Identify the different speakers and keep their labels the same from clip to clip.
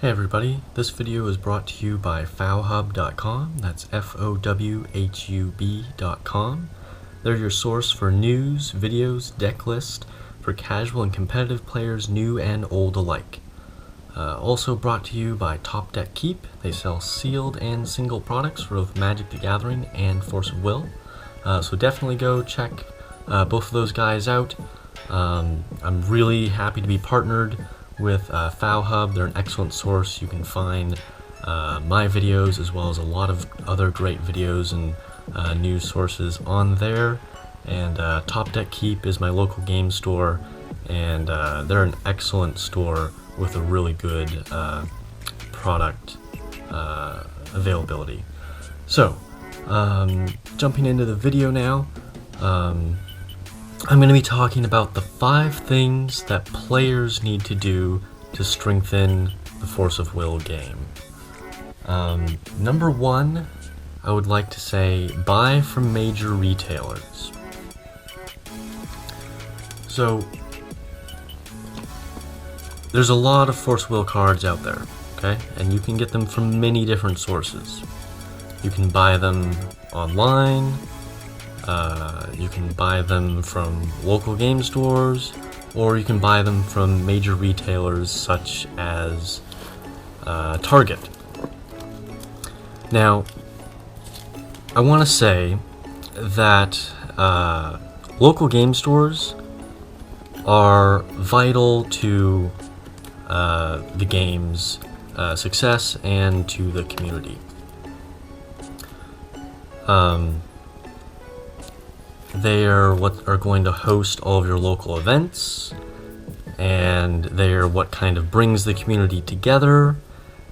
Speaker 1: Hey everybody, this video is brought to you by fowhub.com. That's FOWHUB.com. They're your source for news, videos, deck list for casual and competitive players, new and old alike. Also brought to you by Top Deck Keep. They sell sealed and single products for both Magic the Gathering and Force of Will. So definitely go check both of those guys out. I'm really happy to be partnered with FowHub. They're an excellent source. You can find my videos as well as a lot of other great videos and news sources on there. And Top Deck Keep is my local game store, and they're an excellent store with a really good product availability. So, jumping into the video now, I'm going to be talking about the 5 things that players need to do to strengthen the Force of Will game. Number 1, I would like to say buy from major retailers. So, there's a lot of Force of Will cards out there, okay? And you can get them from many different sources. You can buy them online. You can buy them from local game stores, or you can buy them from major retailers such as Target. Now, I want to say that local game stores are vital to the game's success and to the community. They are what are going to host all of your local events, and they are what kind of brings the community together,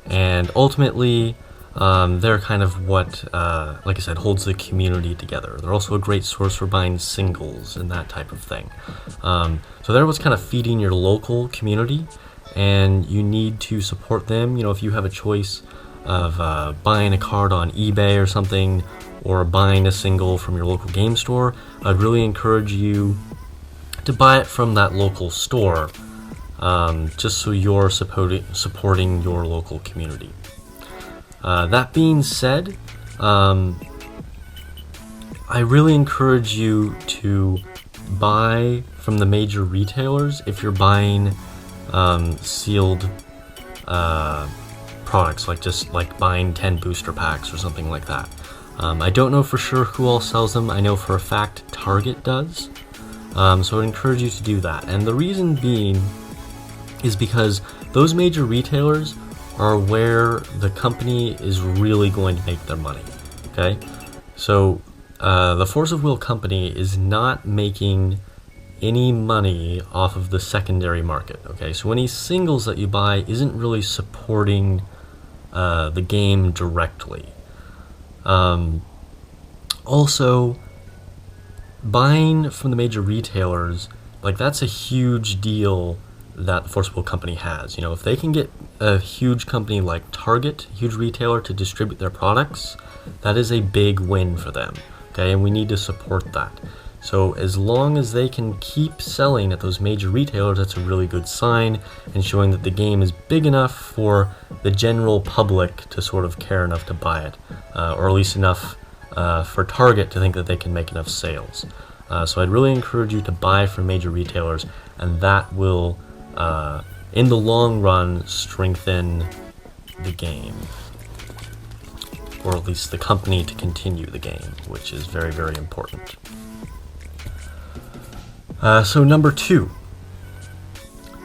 Speaker 1: and ultimately they're kind of what, like I said, holds the community together. They're also a great source for buying singles and that type of thing. So they're what's kind of feeding your local community, and you need to support them. You know, if you have a choice of buying a card on eBay or something, or buying a single from your local game store, I'd really encourage you to buy it from that local store, just so you're supporting your local community. That being said, I really encourage you to buy from the major retailers if you're buying sealed products, like buying 10 booster packs or something like that. I don't know for sure who all sells them. I know for a fact Target does. So I'd encourage you to do that. And the reason being is because those major retailers are where the company is really going to make their money. Okay? So the Force of Will company is not making any money off of the secondary market. Okay? So any singles that you buy isn't really supporting the game directly. Also, buying from the major retailers, like, that's a huge deal that the Force of Will company has. You know, if they can get a huge company like Target, a huge retailer, to distribute their products, that is a big win for them. Okay, and we need to support that. So as long as they can keep selling at those major retailers, that's a really good sign, and showing that the game is big enough for the general public to sort of care enough to buy it, or at least enough for Target to think that they can make enough sales. So I'd really encourage you to buy from major retailers, and that will, in the long run, strengthen the game, or at least the company to continue the game, which is very, very important. So number 2,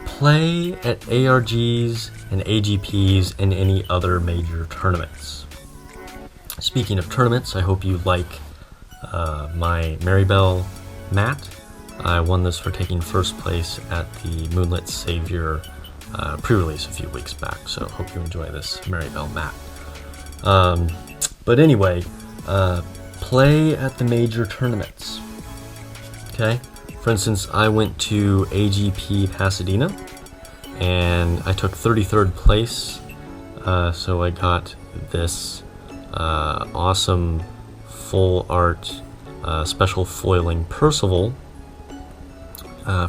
Speaker 1: play at ARGs and AGPs and any other major tournaments. Speaking of tournaments, I hope you like my Maribel mat. I won this for taking first place at the Moonlit Savior pre-release a few weeks back, so hope you enjoy this Maribel mat. But anyway, play at the major tournaments. Okay? For instance, I went to AGP Pasadena, and I took 33rd place, so I got this awesome full art special foiling Percival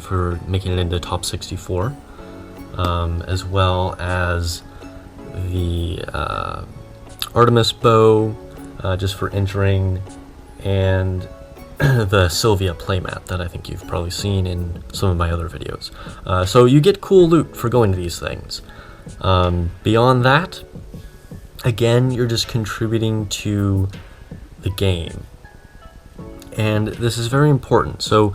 Speaker 1: for making it into top 64, as well as the Artemis bow, just for entering, and the Sylvia playmat that I think you've probably seen in some of my other videos. So you get cool loot for going to these things. Beyond that, again, you're just contributing to the game. And this is very important. So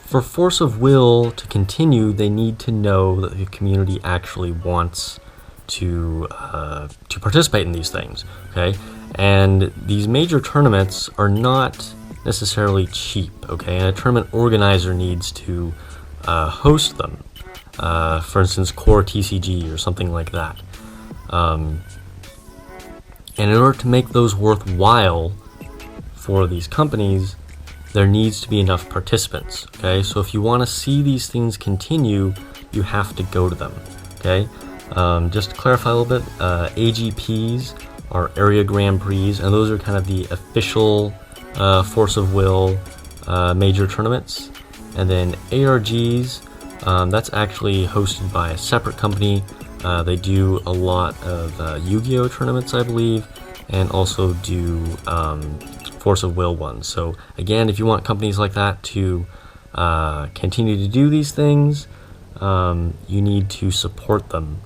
Speaker 1: for Force of Will to continue, they need to know that the community actually wants to participate in these things, okay? And these major tournaments are not necessarily cheap, okay? And a tournament organizer needs to host them. For instance, Core TCG or something like that. And in order to make those worthwhile for these companies, there needs to be enough participants, okay? So if you want to see these things continue, you have to go to them, okay? Just to clarify a little bit, AGPs are Area Grand Prix, and those are kind of the official Force of Will major tournaments. And then ARGs, that's actually hosted by a separate company. They do a lot of Yu-Gi-Oh! Tournaments, I believe, and also do Force of Will ones. So again, if you want companies like that to continue to do these things, you need to support them.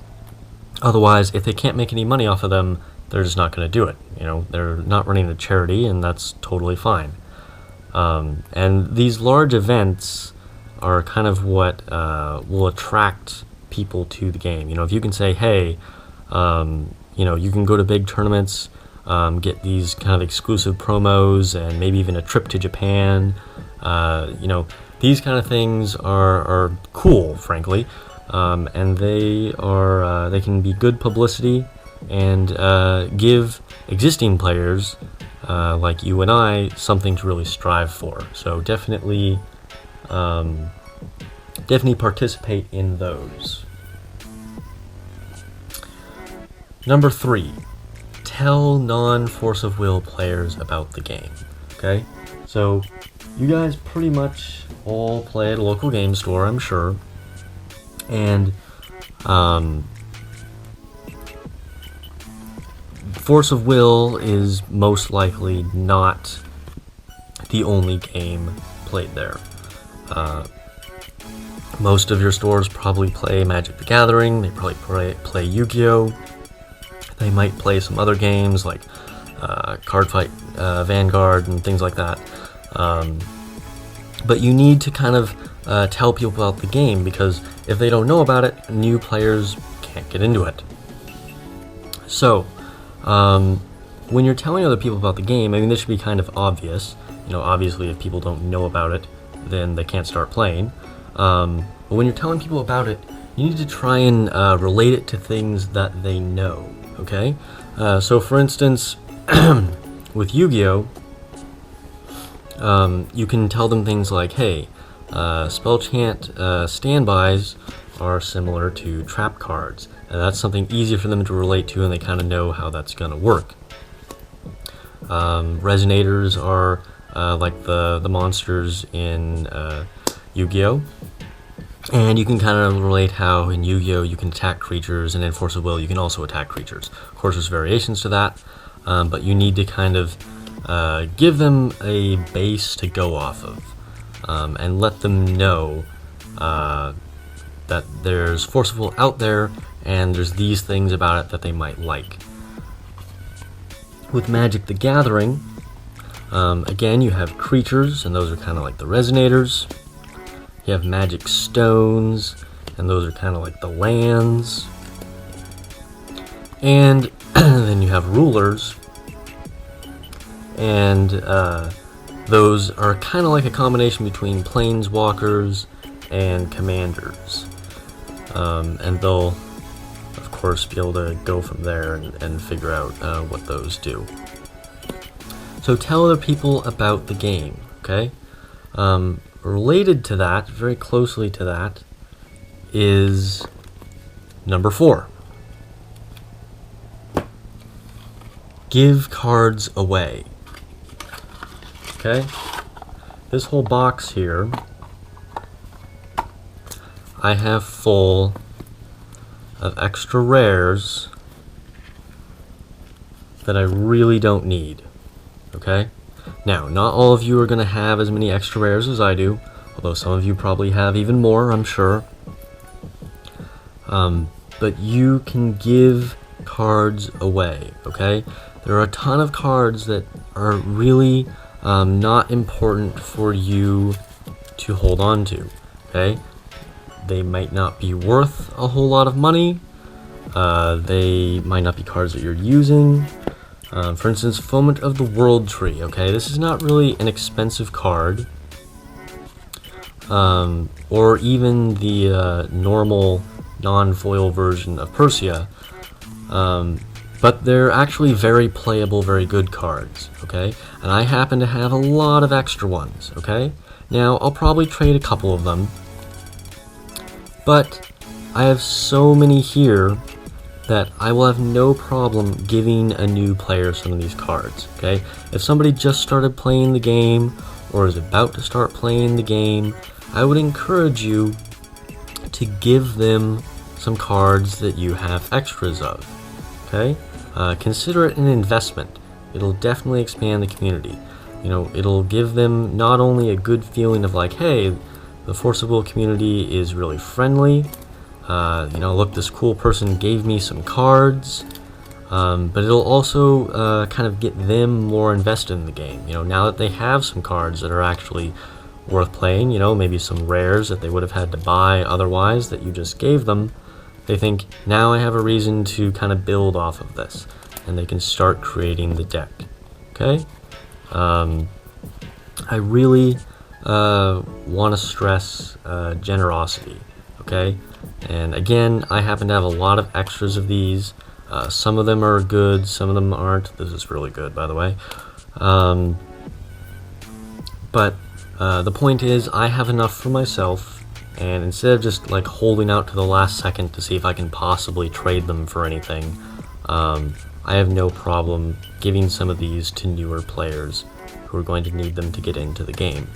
Speaker 1: Otherwise, if they can't make any money off of them, they're just not going to do it. You know, they're not running a charity, and that's totally fine. And these large events are kind of what will attract people to the game. You know, if you can say, hey, you know, you can go to big tournaments, get these kind of exclusive promos, and maybe even a trip to Japan. You know, these kind of things are cool, frankly, and they can be good publicity and give existing players like you and I something to really strive for. So definitely participate in those. Number 3, tell non-Force of Will players about the game. Okay, so you guys pretty much all play at a local game store, I'm sure, and Force of Will is most likely not the only game played there. Most of your stores probably play Magic the Gathering, they probably play Yu-Gi-Oh! They might play some other games like Cardfight Vanguard and things like that. But you need to kind of tell people about the game, because if they don't know about it, new players can't get into it. So, when you're telling other people about the game, I mean, this should be kind of obvious. You know, obviously if people don't know about it, then they can't start playing. But when you're telling people about it, you need to try and relate it to things that they know, okay? So for instance, with Yu-Gi-Oh! You can tell them things like, hey, spell chant standbys are similar to trap cards, and that's something easy for them to relate to, and they kind of know how that's going to work. Resonators are like the monsters in Yu-Gi-Oh! And you can kind of relate how in Yu-Gi-Oh! You can attack creatures, and in Force of Will you can also attack creatures. Of course, there's variations to that, but you need to kind of give them a base to go off of, and let them know that there's Force of Will out there, and there's these things about it that they might like. With Magic the Gathering, again, you have creatures, and those are kind of like the resonators. You have magic stones, and those are kind of like the lands. And then you have rulers, and those are kind of like a combination between planeswalkers and commanders. And they'll, of course, be able to go from there and figure out what those do. So tell other people about the game, okay? Related to that, very closely to that, is number 4. Give cards away. Okay? This whole box here, I have full of extra rares that I really don't need. Okay? Now, not all of you are going to have as many extra rares as I do, although some of you probably have even more, I'm sure. But you can give cards away, okay? There are a ton of cards that are really not important for you to hold on to, okay? They might not be worth a whole lot of money. They might not be cards that you're using. For instance, Foment of the World Tree, okay? This is not really an expensive card. Or even the normal non-foil version of Persia. But they're actually very playable, very good cards, okay? And I happen to have a lot of extra ones, okay? Now, I'll probably trade a couple of them. But I have so many here that I will have no problem giving a new player some of these cards, okay? If somebody just started playing the game or is about to start playing the game, I would encourage you to give them some cards that you have extras of, okay? Consider it an investment. It'll definitely expand the community. You know, it'll give them not only a good feeling of like, hey, the Force of Will community is really friendly. You know, look, this cool person gave me some cards. But it'll also kind of get them more invested in the game. You know, now that they have some cards that are actually worth playing, you know, maybe some rares that they would have had to buy otherwise that you just gave them, they think, now I have a reason to kind of build off of this. And they can start creating the deck. Okay? I really want to stress generosity. Okay? And again, I happen to have a lot of extras of these. Some of them are good, some of them aren't. This is really good, by the way. But the point is, I have enough for myself, and instead of just like holding out to the last second to see if I can possibly trade them for anything, I have no problem giving some of these to newer players who are going to need them to get into the game.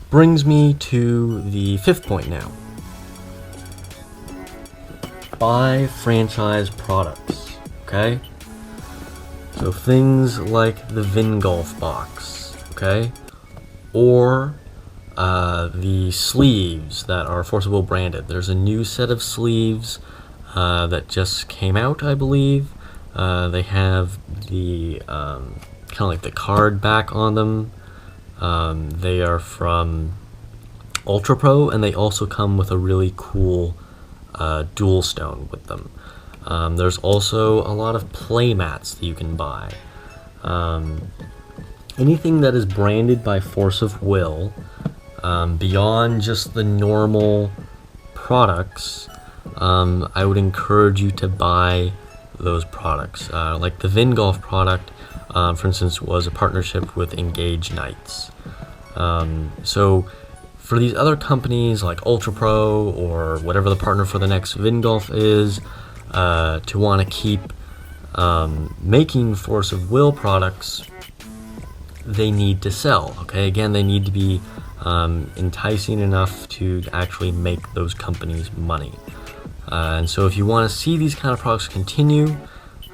Speaker 1: Brings me to the fifth point now. Buy franchise products, okay? So things like the Vingolf box, okay? Or the sleeves that are Force of Will branded. There's a new set of sleeves that just came out, I believe. They have the kind of like the card back on them. They are from Ultra Pro, and they also come with a really cool dual stone with them. There's also a lot of play mats that you can buy. Anything that is branded by Force of Will, beyond just the normal products, I would encourage you to buy those products. Like the Vingolf product, for instance, was a partnership with Engage Knights. So for these other companies like Ultra Pro or whatever the partner for the next Vingolf is, to want to keep making Force of Will products, they need to sell. Okay, again, they need to be enticing enough to actually make those companies money. And so if you want to see these kind of products continue,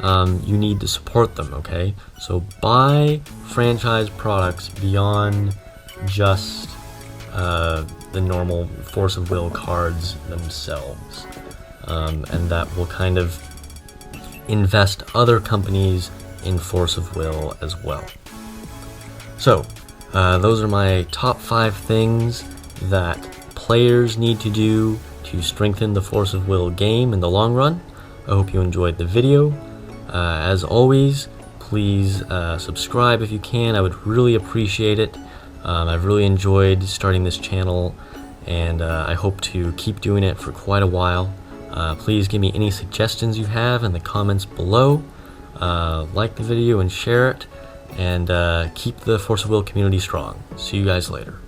Speaker 1: you need to support them, okay? So buy franchise products beyond just the normal Force of Will cards themselves. And that will kind of invest other companies in Force of Will as well. So, those are my top 5 things that players need to do to strengthen the Force of Will game in the long run. I hope you enjoyed the video. As always, please subscribe if you can. I would really appreciate it. I've really enjoyed starting this channel, and I hope to keep doing it for quite a while. Please give me any suggestions you have in the comments below. Like the video and share it, and keep the Force of Will community strong. See you guys later.